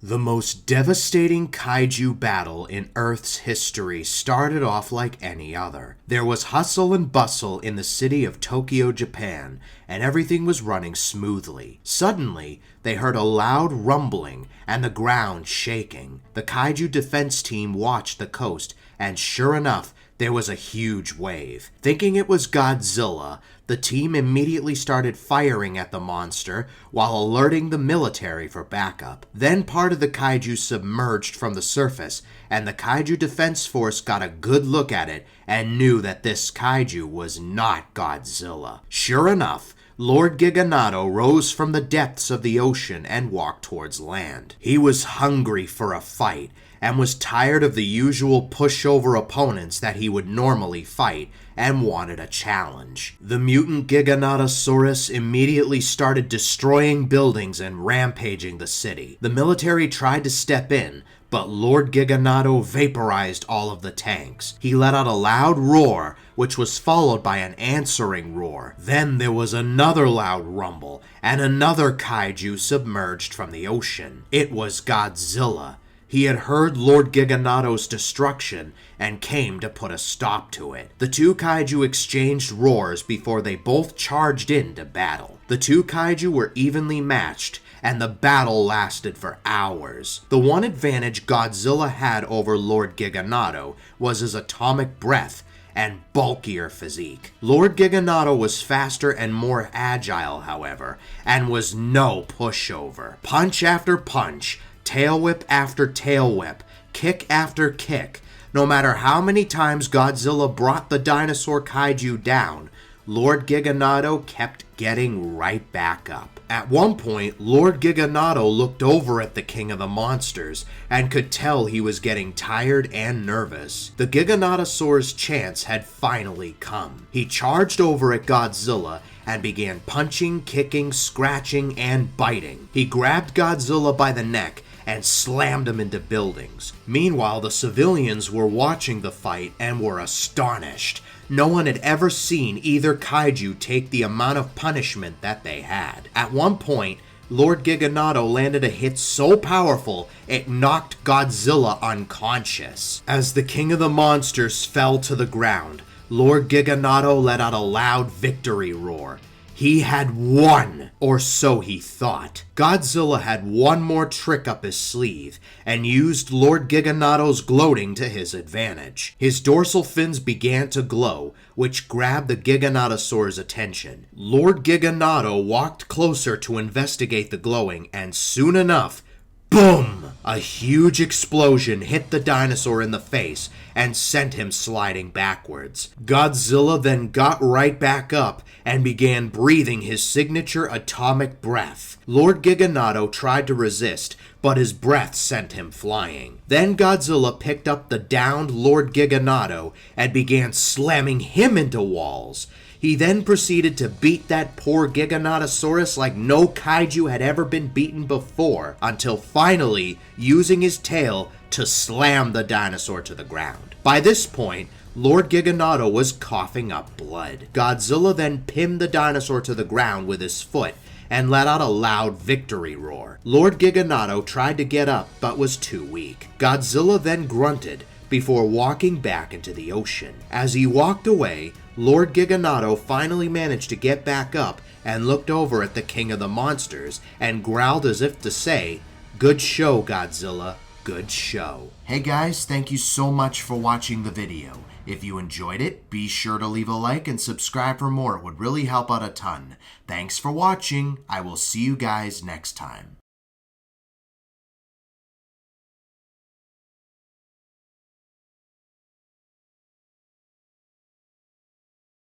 The most devastating kaiju battle in Earth's history started off like any other. There was hustle and bustle in the city of Tokyo, Japan, and everything was running smoothly. Suddenly, they heard a loud rumbling and the ground shaking. The kaiju defense team watched the coast, and sure enough, there was a huge wave. Thinking it was Godzilla, the team immediately started firing at the monster while alerting the military for backup. Then part of the kaiju submerged from the surface, and the kaiju defense force got a good look at it and knew that this kaiju was not Godzilla. Sure enough, Lord Giganoto rose from the depths of the ocean and walked towards land. He was hungry for a fight and was tired of the usual pushover opponents that he would normally fight and wanted a challenge. The mutant Giganotosaurus immediately started destroying buildings and rampaging the city. The military tried to step in, but Lord Giganoto vaporized all of the tanks. He let out a loud roar, which was followed by an answering roar. Then there was another loud rumble, and another kaiju submerged from the ocean. It was Godzilla. He had heard Lord Giganoto's destruction and came to put a stop to it. The two kaiju exchanged roars before they both charged into battle. The two kaiju were evenly matched, and the battle lasted for hours. The one advantage Godzilla had over Lord Giganoto was his atomic breath and bulkier physique. Lord Giganoto was faster and more agile, however, and was no pushover. Punch after punch, tail whip after tail whip, kick after kick. No matter how many times Godzilla brought the dinosaur kaiju down, Lord Giganoto kept getting right back up. At one point, Lord Giganoto looked over at the King of the Monsters and could tell he was getting tired and nervous. The Giganotosaur's chance had finally come. He charged over at Godzilla and began punching, kicking, scratching, and biting. He grabbed Godzilla by the neck and slammed him into buildings. Meanwhile, the civilians were watching the fight and were astonished. No one had ever seen either kaiju take the amount of punishment that they had. At one point, Lord Giganoto landed a hit so powerful it knocked Godzilla unconscious. As the King of the Monsters fell to the ground, Lord Giganoto let out a loud victory roar. He had won, or so he thought. Godzilla had one more trick up his sleeve, and used Lord Giganoto's gloating to his advantage. His dorsal fins began to glow, which grabbed the Giganotosaur's attention. Lord Giganoto walked closer to investigate the glowing, and soon enough, boom! A huge explosion hit the dinosaur in the face and sent him sliding backwards. Godzilla then got right back up and began breathing his signature atomic breath. Lord Giganoto tried to resist, but his breath sent him flying. Then Godzilla picked up the downed Lord Giganoto and began slamming him into walls. He then proceeded to beat that poor Giganotosaurus like no kaiju had ever been beaten before, until finally using his tail to slam the dinosaur to the ground. By this point, Lord Giganoto was coughing up blood. Godzilla then pinned the dinosaur to the ground with his foot and let out a loud victory roar. Lord Giganoto tried to get up but was too weak. Godzilla then grunted before walking back into the ocean. As he walked away, Lord Giganoto finally managed to get back up and looked over at the King of the Monsters and growled as if to say, "Good show, Godzilla, good show." Hey guys, thank you so much for watching the video. If you enjoyed it, be sure to leave a like and subscribe for more. It would really help out a ton. Thanks for watching. I will see you guys next time.